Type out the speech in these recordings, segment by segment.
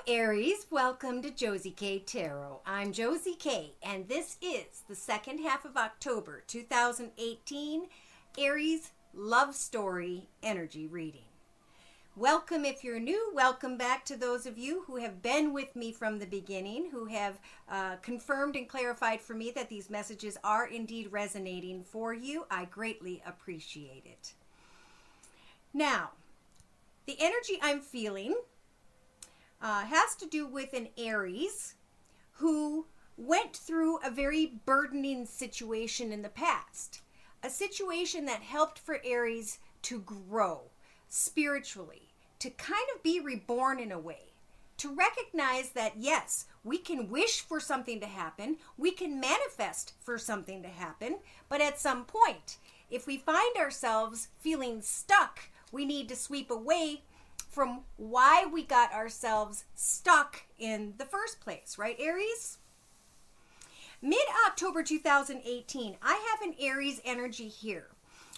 Aries, welcome to Josie K Tarot. I'm Josie K, and this is the second half of October 2018 Aries Love Story Energy Reading. Welcome if you're new. Welcome back to those of you who have been with me from the beginning, who have confirmed and clarified for me that these messages are indeed resonating for you. I greatly appreciate it. Now, the energy I'm feeling has to do with an Aries who went through a very burdening situation in the past. A situation that helped for Aries to grow spiritually, to kind of be reborn in a way, to recognize that yes, we can wish for something to happen, we can manifest for something to happen, but at some point, if we find ourselves feeling stuck, we need to sweep away from why we got ourselves stuck in the first place, right, Aries? Mid-October 2018, I have an Aries energy here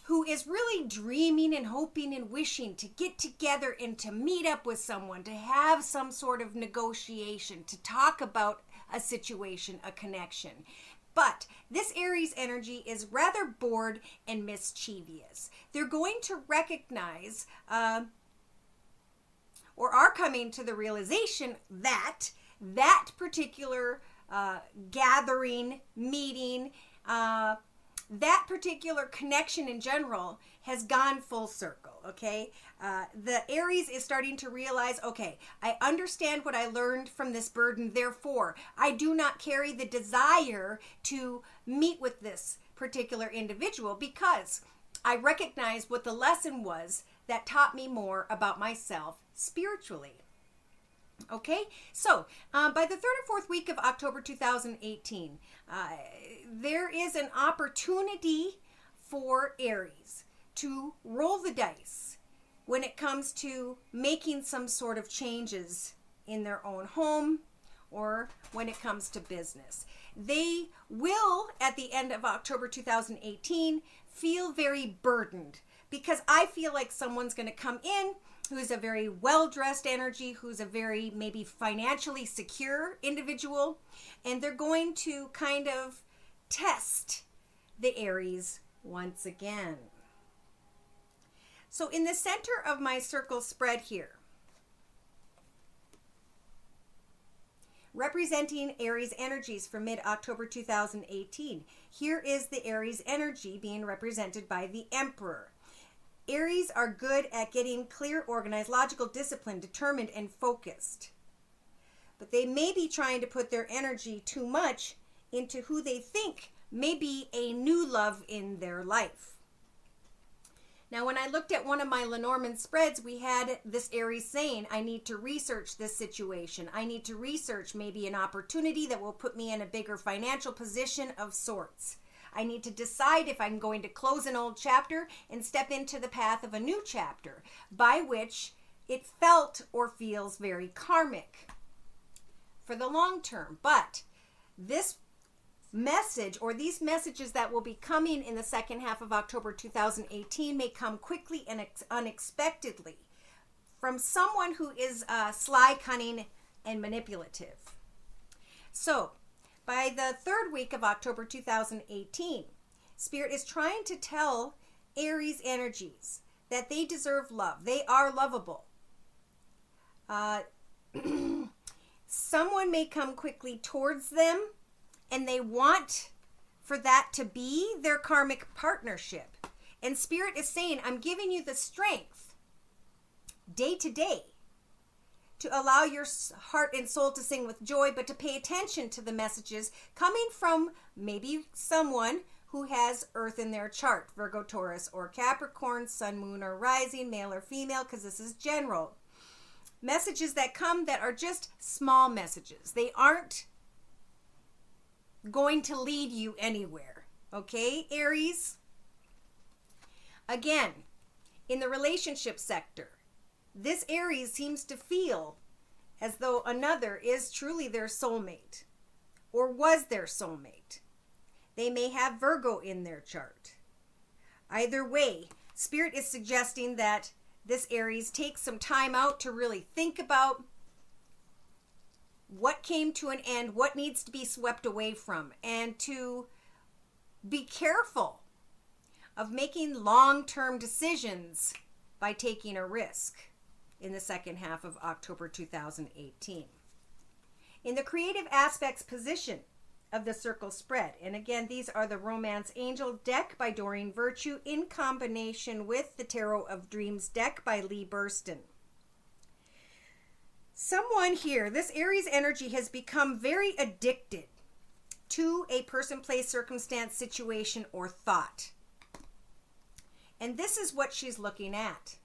who is really dreaming and hoping and wishing to get together and to meet up with someone, to have some sort of negotiation, to talk about a situation, a connection. But this Aries energy is rather bored and mischievous. They're going to recognize or are coming to the realization that that particular gathering, meeting, that particular connection in general has gone full circle, okay? The Aries is starting to realize, okay, I understand what I learned from this burden, therefore, I do not carry the desire to meet with this particular individual because I recognize what the lesson was that taught me more about myself spiritually. Okay, so by the third or fourth week of October 2018, there is an opportunity for Aries to roll the dice when it comes to making some sort of changes in their own home or when it comes to business. They will, at the end of October 2018, feel very burdened because I feel like someone's going to come in who's a very well-dressed energy, who's a very maybe financially secure individual, and they're going to kind of test the Aries once again. So in the center of my circle spread here, representing Aries energies for mid-October 2018, here is the Aries energy being represented by the Emperor. Aries are good at getting clear, organized, logical, disciplined, determined, and focused. But they may be trying to put their energy too much into who they think may be a new love in their life. Now, when I looked at one of my Lenormand spreads, we had this Aries saying, I need to research this situation. I need to research maybe an opportunity that will put me in a bigger financial position of sorts. I need to decide if I'm going to close an old chapter and step into the path of a new chapter, by which it felt or feels very karmic for the long term. But this message or these messages that will be coming in the second half of October 2018 may come quickly and unexpectedly from someone who is sly, cunning, and manipulative. So, by the third week of October 2018, Spirit is trying to tell Aries energies that they deserve love. They are lovable. Someone may come quickly towards them, and they want for that to be their karmic partnership. And Spirit is saying, I'm giving you the strength day to day to allow your heart and soul to sing with joy, but to pay attention to the messages coming from maybe someone who has Earth in their chart, Virgo, Taurus, or Capricorn, Sun, Moon, or Rising, male or female, because this is general. Messages that come that are just small messages. They aren't going to lead you anywhere. Okay, Aries? Again, in the relationship sector, this Aries seems to feel as though another is truly their soulmate or was their soulmate. They may have Virgo in their chart. Either way, Spirit is suggesting that this Aries take some time out to really think about what came to an end, what needs to be swept away from, and to be careful of making long-term decisions by taking a risk in the second half of October 2018. In the creative aspects position of the circle spread, and again, these are the Romance Angel deck by Doreen Virtue in combination with the Tarot of Dreams deck by Lee Burston. Someone here, this Aries energy has become very addicted to a person, place, circumstance, situation, or thought. And this is what she's looking at.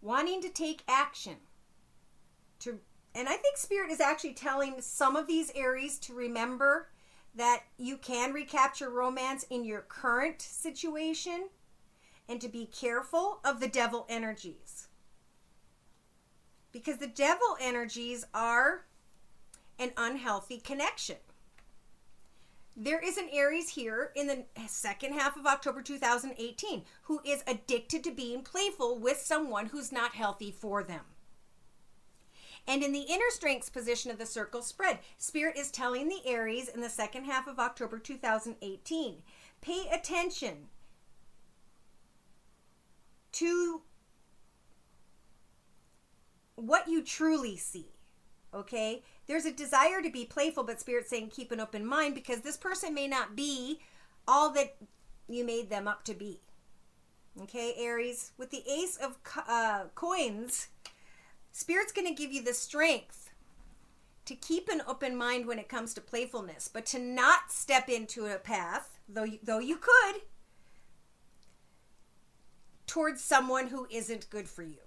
Wanting to take action. And I think Spirit is actually telling some of these Aries to remember that you can recapture romance in your current situation and to be careful of the devil energies. Because the devil energies are an unhealthy connection. There is an Aries here in the second half of October 2018 who is addicted to being playful with someone who's not healthy for them. And in the inner strengths position of the circle spread, Spirit is telling the Aries in the second half of October 2018, pay attention to what you truly see. Okay, there's a desire to be playful, but Spirit's saying keep an open mind because this person may not be all that you made them up to be. Okay, Aries, with the Ace of Coins, Spirit's going to give you the strength to keep an open mind when it comes to playfulness, but to not step into a path, though you could, towards someone who isn't good for you.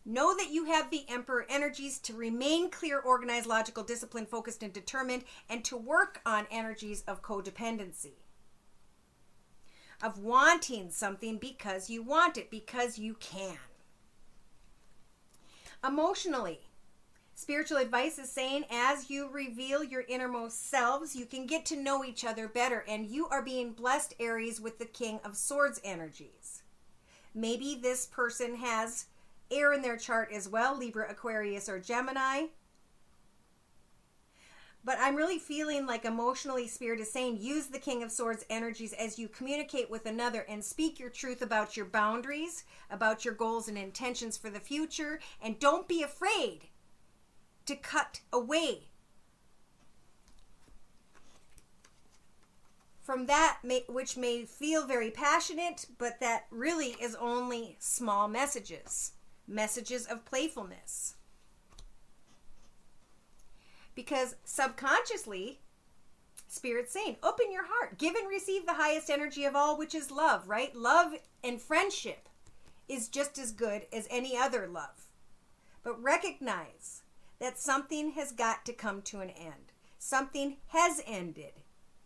Know that you have the Emperor energies to remain clear, organized, logical, disciplined, focused, and determined, and to work on energies of codependency. Of wanting something because you want it, because you can. Emotionally, spiritual advice is saying as you reveal your innermost selves, you can get to know each other better, and you are being blessed, Aries, with the King of Swords energies. Maybe this person has air in their chart as well, Libra, Aquarius, or Gemini. But I'm really feeling like emotionally Spirit is saying use the King of Swords energies as you communicate with another and speak your truth about your boundaries, about your goals and intentions for the future, and don't be afraid to cut away from that which may feel very passionate, but that really is only small messages of playfulness. Because subconsciously, Spirit's saying, open your heart, give and receive the highest energy of all, which is love, right? Love and friendship is just as good as any other love. But recognize that something has got to come to an end. Something has ended.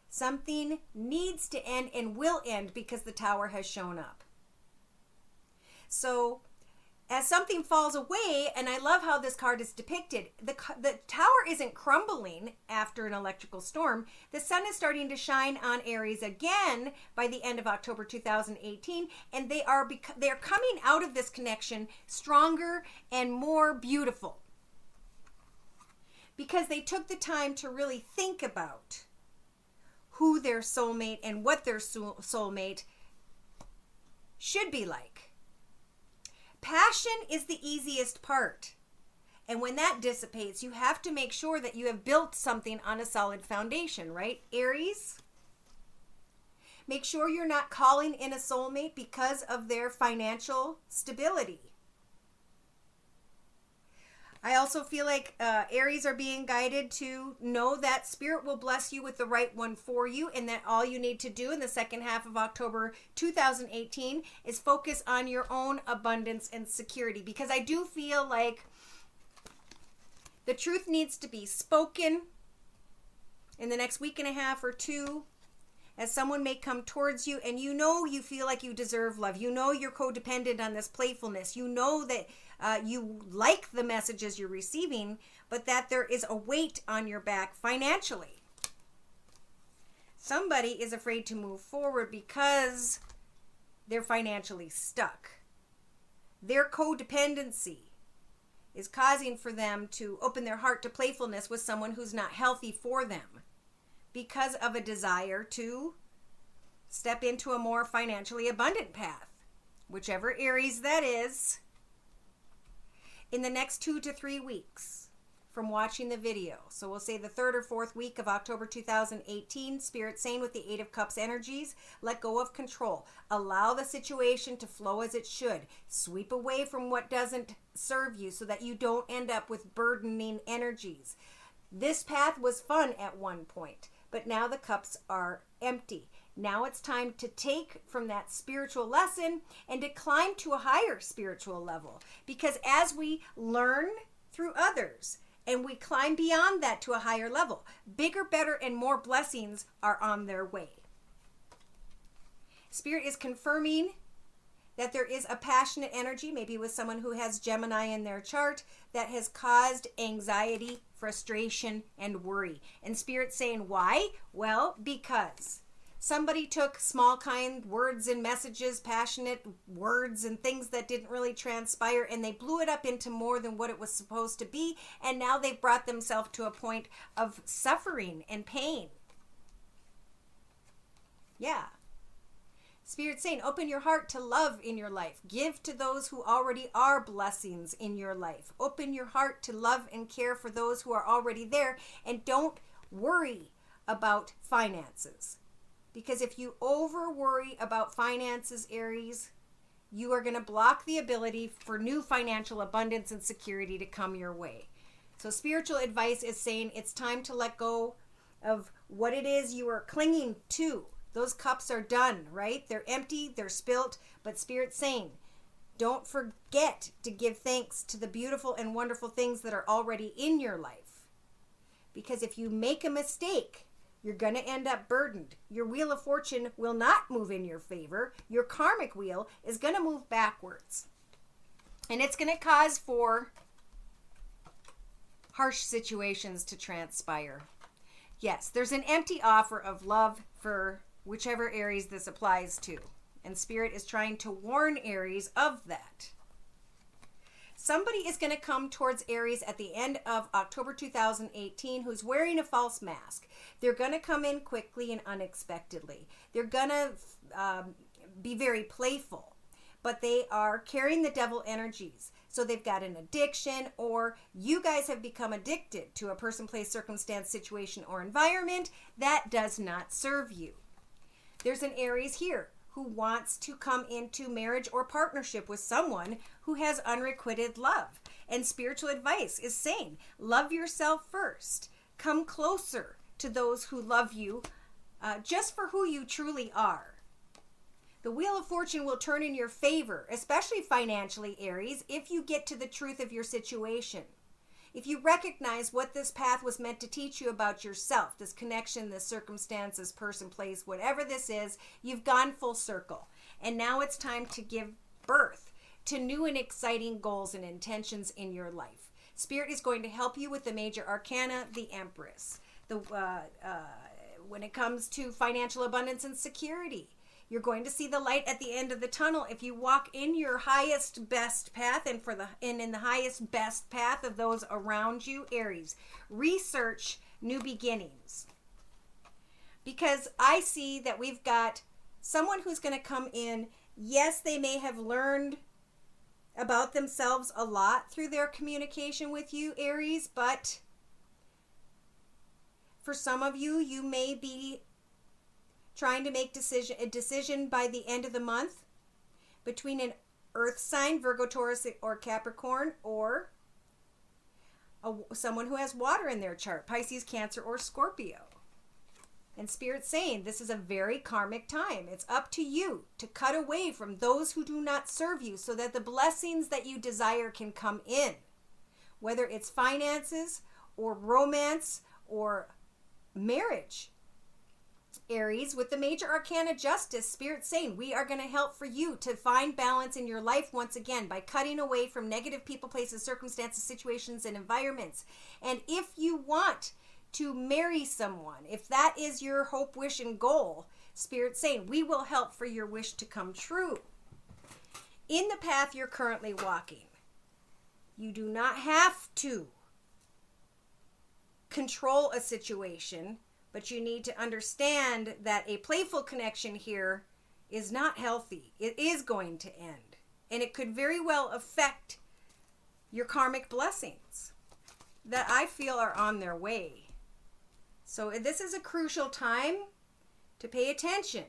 Something needs to end and will end because the Tower has shown up. So, as something falls away, and I love how this card is depicted, the tower isn't crumbling after an electrical storm. The sun is starting to shine on Aries again by the end of October 2018, and they are coming out of this connection stronger and more beautiful because they took the time to really think about who their soulmate and what their soulmate should be like. Passion is the easiest part. And when that dissipates, you have to make sure that you have built something on a solid foundation, right, Aries? Make sure you're not calling in a soulmate because of their financial stability. I also feel like Aries are being guided to know that Spirit will bless you with the right one for you, and that all you need to do in the second half of October 2018 is focus on your own abundance and security. Because I do feel like the truth needs to be spoken in the next week and a half or two, as someone may come towards you and you feel like you deserve love. You know you're codependent on this playfulness. You know that you like the messages you're receiving, but that there is a weight on your back financially. Somebody is afraid to move forward because they're financially stuck. Their codependency is causing for them to open their heart to playfulness with someone who's not healthy for them because of a desire to step into a more financially abundant path, whichever Aries that is, in the next 2 to 3 weeks from watching the video. So we'll say the 3rd or 4th week of October 2018, Spirit saying with the 8 of Cups energies, let go of control. Allow the situation to flow as it should. Sweep away from what doesn't serve you so that you don't end up with burdening energies. This path was fun at one point, but now the cups are empty. Now it's time to take from that spiritual lesson and to climb to a higher spiritual level. Because as we learn through others, and we climb beyond that to a higher level, bigger, better, and more blessings are on their way. Spirit is confirming that there is a passionate energy, maybe with someone who has Gemini in their chart, that has caused anxiety, frustration, and worry. And Spirit's saying, why? Well, because somebody took small, kind words and messages, passionate words and things that didn't really transpire, and they blew it up into more than what it was supposed to be, and now they've brought themselves to a point of suffering and pain. Yeah. Spirit saying, open your heart to love in your life. Give to those who already are blessings in your life. Open your heart to love and care for those who are already there, and don't worry about finances. Because if you over worry about finances, Aries, you are going to block the ability for new financial abundance and security to come your way. So spiritual advice is saying it's time to let go of what it is you are clinging to. Those cups are done, right? They're empty, they're spilt, but Spirit's saying, don't forget to give thanks to the beautiful and wonderful things that are already in your life. Because if you make a mistake, you're going to end up burdened. Your wheel of fortune will not move in your favor. Your karmic wheel is going to move backwards. And it's going to cause for harsh situations to transpire. Yes, there's an empty offer of love for whichever Aries this applies to. And Spirit is trying to warn Aries of that. Somebody is going to come towards Aries at the end of October 2018 who's wearing a false mask. They're going to come in quickly and unexpectedly. They're going to be very playful, but they are carrying the devil energies. So they've got an addiction, or you guys have become addicted to a person, place, circumstance, situation, or environment that does not serve you. There's an Aries here who wants to come into marriage or partnership with someone who has unrequited love. And spiritual advice is saying, love yourself first. Come closer to those who love you just for who you truly are. The Wheel of Fortune will turn in your favor, especially financially, Aries, if you get to the truth of your situation. If you recognize what this path was meant to teach you about yourself, this connection, this circumstance, this person, place, whatever this is, you've gone full circle. And now it's time to give birth to new and exciting goals and intentions in your life. Spirit is going to help you with the major arcana, the Empress. When it comes to financial abundance and security, you're going to see the light at the end of the tunnel if you walk in your highest, best path and in the highest, best path of those around you, Aries. Research new beginnings. Because I see that we've got someone who's going to come in. Yes, they may have learned about themselves a lot through their communication with you, Aries, but for some of you, you may be trying to make a decision by the end of the month between an earth sign, Virgo, Taurus, or Capricorn, or someone who has water in their chart, Pisces, Cancer, or Scorpio. And Spirit's saying this is a very karmic time. It's up to you to cut away from those who do not serve you so that the blessings that you desire can come in. Whether it's finances or romance or marriage. Aries, with the major arcana Justice, Spirit saying we are going to help for you to find balance in your life once again by cutting away from negative people, places, circumstances, situations, and environments. And if you want to marry someone, if that is your hope, wish, and goal, Spirit saying we will help for your wish to come true. In the path you're currently walking, You do not have to control a situation, but you need to understand that a playful connection here is not healthy. It is going to end, and it could very well affect your karmic blessings that I feel are on their way. So this is a crucial time to pay attention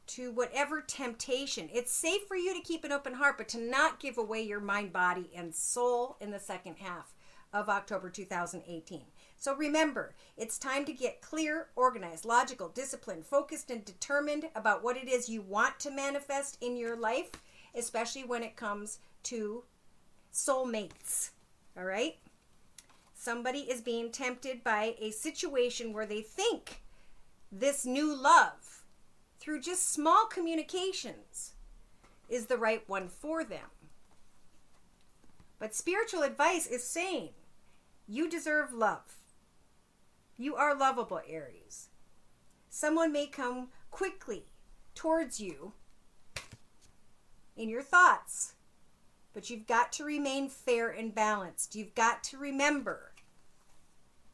to whatever temptation. It's safe for you to keep an open heart, but to not give away your mind, body, and soul in the second half of October 2018. So remember, it's time to get clear, organized, logical, disciplined, focused, and determined about what it is you want to manifest in your life, especially when it comes to soulmates. All right? Somebody is being tempted by a situation where they think this new love, through just small communications, is the right one for them. But spiritual advice is saying, you deserve love. You are lovable, Aries. Someone may come quickly towards you in your thoughts, but you've got to remain fair and balanced. You've got to remember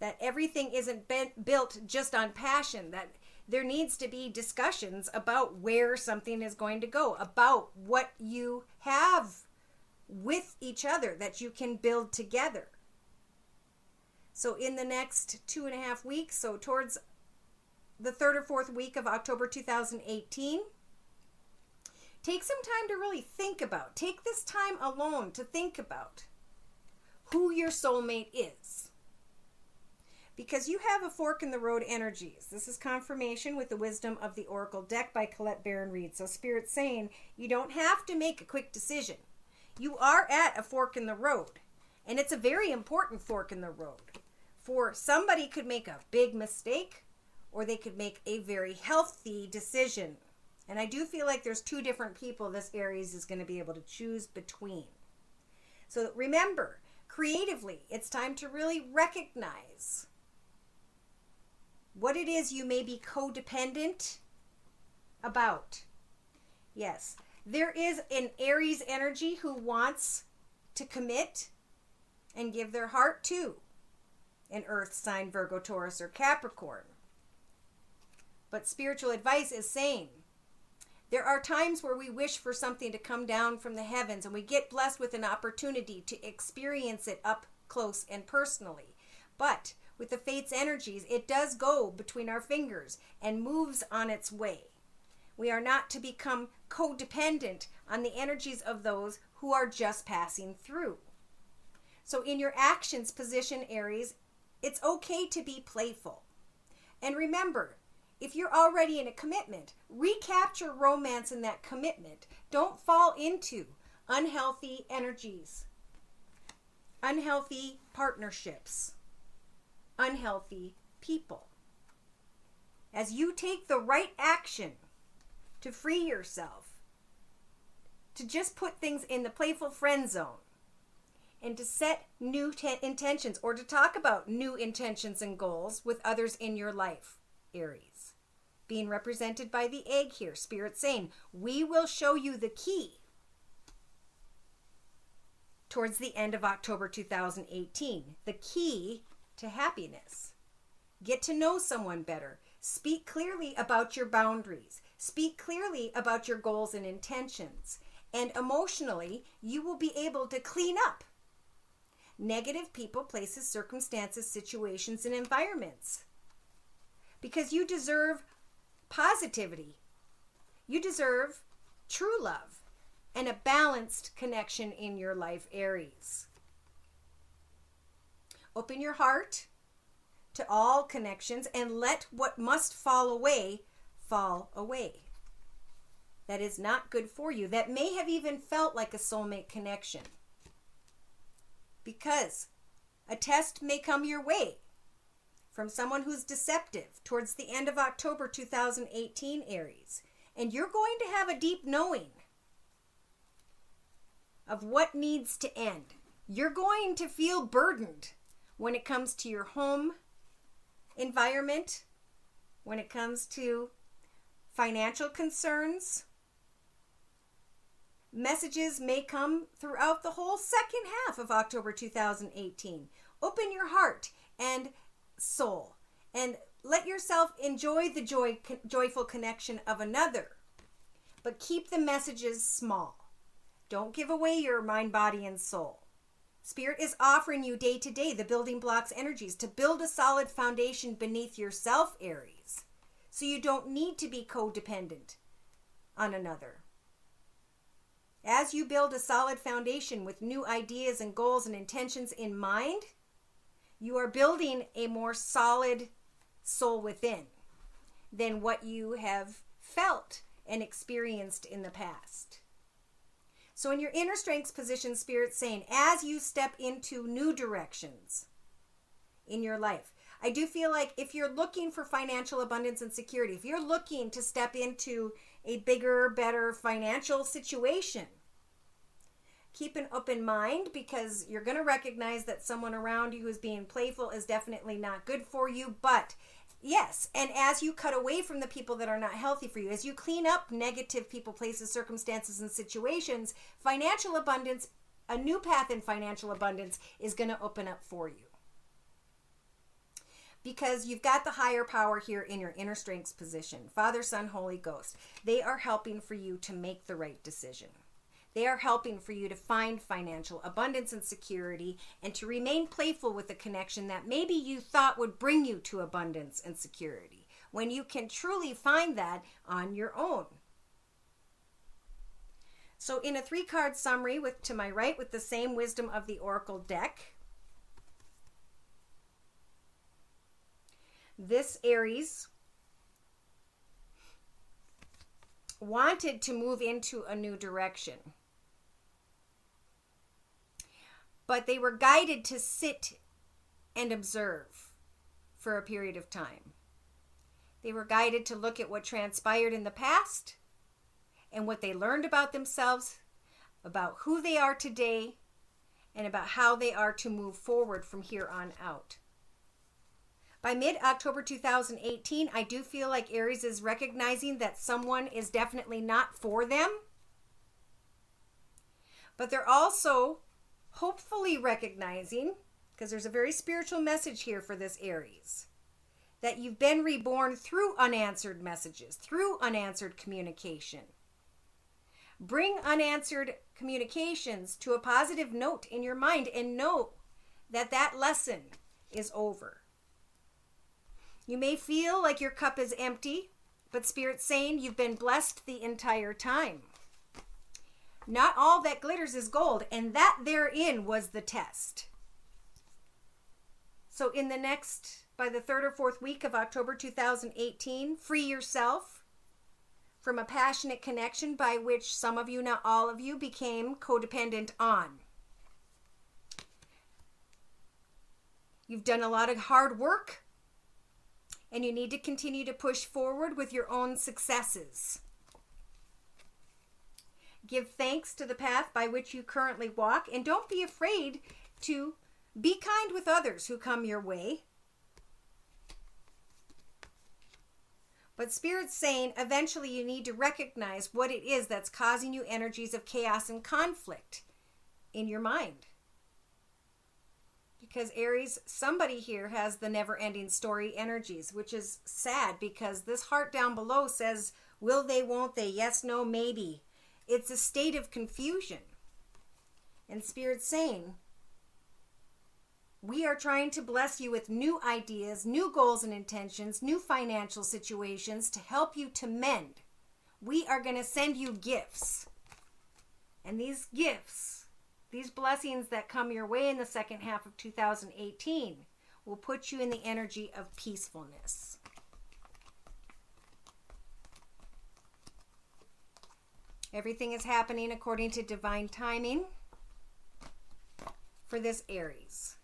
that everything isn't built just on passion, that there needs to be discussions about where something is going to go, about what you have with each other that you can build together. So in the next 2.5 weeks, so towards the 3rd or 4th week of October 2018, take some time to really think about, take this time alone to think about who your soulmate is. Because you have a fork in the road energies. This is confirmation with the Wisdom of the Oracle deck by Colette Baron Reed. So Spirit's saying you don't have to make a quick decision. You are at a fork in the road. And it's a very important fork in the road. For somebody could make a big mistake, or they could make a very healthy decision. And I do feel like there's 2 different people this Aries is going to be able to choose between. So remember, creatively, it's time to really recognize what it is you may be codependent about. Yes, there is an Aries energy who wants to commit and give their heart to an earth sign, Virgo, Taurus, or Capricorn. But spiritual advice is saying there are times where we wish for something to come down from the heavens, and we get blessed with an opportunity to experience it up close and personally. But with the fates energies, it does go between our fingers and moves on its way. We are not to become codependent on the energies of those who are just passing through. So in your actions position, Aries, it's okay to be playful. And remember, if you're already in a commitment, recapture romance in that commitment. Don't fall into unhealthy energies, unhealthy partnerships, unhealthy people. As you take the right action to free yourself, to just put things in the playful friend zone, and to set new intentions, or to talk about new intentions and goals with others in your life, Aries. Being represented by the egg here, Spirit saying, we will show you the key towards the end of October 2018. The key to happiness. Get to know someone better. Speak clearly about your boundaries. Speak clearly about your goals and intentions. And emotionally, you will be able to clean up negative people, places, circumstances, situations, and environments. Because you deserve positivity. You deserve true love and a balanced connection in your life, Aries. Open your heart to all connections and let what must fall away, fall away. That is not good for you. That may have even felt like a soulmate connection. Because a test may come your way from someone who's deceptive towards the end of October 2018, Aries. And you're going to have a deep knowing of what needs to end. You're going to feel burdened when it comes to your home environment, when it comes to financial concerns, when it comes to family, when it comes to relationships, when it comes to Messages may come throughout the whole second half of October 2018. Open your heart and soul and let yourself enjoy the joyful connection of another. But keep the messages small. Don't give away your mind, body, and soul. Spirit is offering you day to day the building blocks energies to build a solid foundation beneath yourself, Aries. So you don't need to be codependent on another. As you build a solid foundation with new ideas and goals and intentions in mind, you are building a more solid soul within than what you have felt and experienced in the past. So in your inner strengths position, Spirit's saying, as you step into new directions in your life, I do feel like if you're looking for financial abundance and security, if you're looking to step into a bigger, better financial situation, keep an open mind, because you're going to recognize that someone around you who's being playful is definitely not good for you. But yes, and as you cut away from the people that are not healthy for you, as you clean up negative people, places, circumstances, and situations, financial abundance, a new path in financial abundance is going to open up for you. Because you've got the higher power here in your inner strengths position. Father, Son, Holy Ghost. They are helping for you to make the right decision. They are helping for you to find financial abundance and security and to remain playful with a connection that maybe you thought would bring you to abundance and security, when you can truly find that on your own. So in a 3-card summary to my right with the same wisdom of the Oracle deck, this Aries wanted to move into a new direction, but they were guided to sit and observe for a period of time. They were guided to look at what transpired in the past and what they learned about themselves, about who they are today, and about how they are to move forward from here on out. By mid-October 2018, I do feel like Aries is recognizing that someone is definitely not for them. But they're also hopefully recognizing, because there's a very spiritual message here for this Aries, that you've been reborn through unanswered messages, through unanswered communication. Bring unanswered communications to a positive note in your mind and know that that lesson is over. You may feel like your cup is empty, but Spirit's saying you've been blessed the entire time. Not all that glitters is gold, and that therein was the test. So by the 3rd or 4th week of October 2018, free yourself from a passionate connection by which some of you, not all of you, became codependent on. You've done a lot of hard work, and you need to continue to push forward with your own successes. Give thanks to the path by which you currently walk, and don't be afraid to be kind with others who come your way. But Spirit's saying eventually you need to recognize what it is that's causing you energies of chaos and conflict in your mind. Because Aries, somebody here has the never-ending story energies, which is sad because this heart down below says, will they, won't they, yes, no, maybe. It's a state of confusion. And Spirit's saying, we are trying to bless you with new ideas, new goals and intentions, new financial situations to help you to mend. We are going to send you gifts. And these gifts, these blessings that come your way in the second half of 2018 will put you in the energy of peacefulness. Everything is happening according to divine timing for this Aries.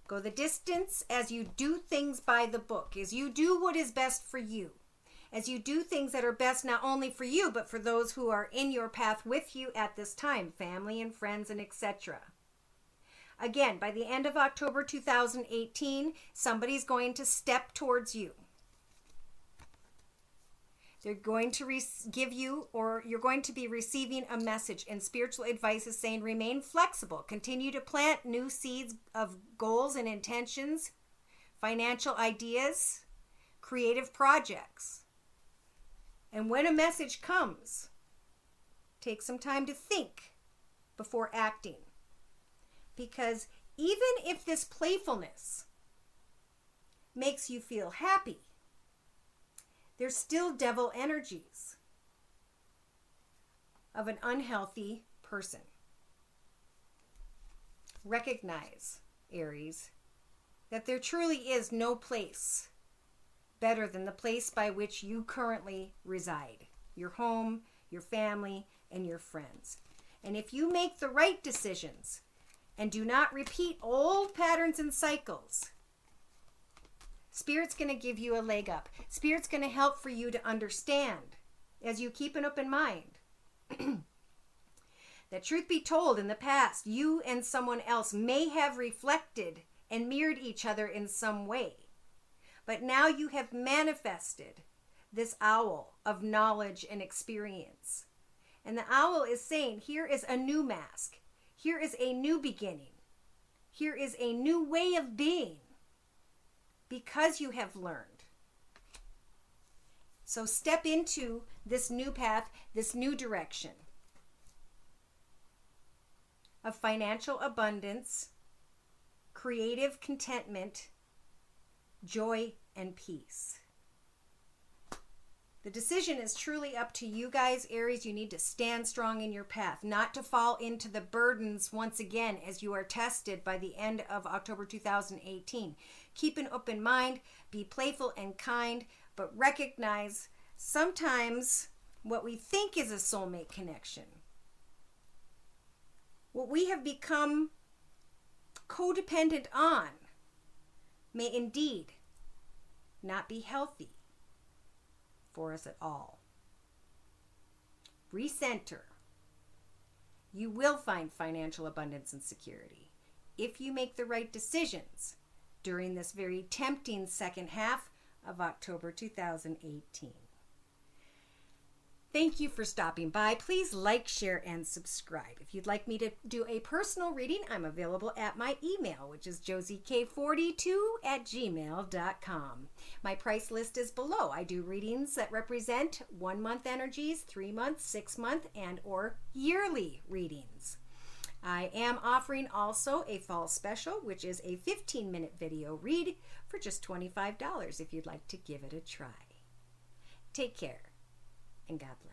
Go the distance as you do things by the book, as you do what is best for you, as you do things that are best not only for you, but for those who are in your path with you at this time, family and friends and etc. Again, by the end of October 2018, somebody's going to step towards you. They're going to give you, or you're going to be receiving a message, and spiritual advice is saying remain flexible. Continue to plant new seeds of goals and intentions, financial ideas, creative projects. And when a message comes, take some time to think before acting. Because even if this playfulness makes you feel happy, there's still devil energies of an unhealthy person. Recognize, Aries, that there truly is no place better than the place by which you currently reside. Your home, your family, and your friends. And if you make the right decisions and do not repeat old patterns and cycles, Spirit's going to give you a leg up. Spirit's going to help for you to understand, as you keep an open mind, that truth be told, in the past, you and someone else may have reflected and mirrored each other in some way. But now you have manifested this owl of knowledge and experience. And the owl is saying, here is a new mask. Here is a new beginning. Here is a new way of being. Because you have learned. So step into this new path, this new direction of financial abundance, creative contentment, joy, and peace. The decision is truly up to you guys, Aries. You need to stand strong in your path, not to fall into the burdens once again as you are tested by the end of October 2018. Keep an open mind, be playful and kind, but recognize sometimes what we think is a soulmate connection, what we have become codependent on, may indeed not be healthy for us at all. Recenter. You will find financial abundance and security if you make the right decisions during this very tempting second half of October 2018. Thank you for stopping by. Please like, share, and subscribe. If you'd like me to do a personal reading, I'm available at my email, which is josiek42@gmail.com. My price list is below. I do readings that represent 1 month energies, 3 months, 6 month, and or yearly readings. I am offering also a fall special, which is a 15-minute video read for just $25 if you'd like to give it a try. Take care, and God bless.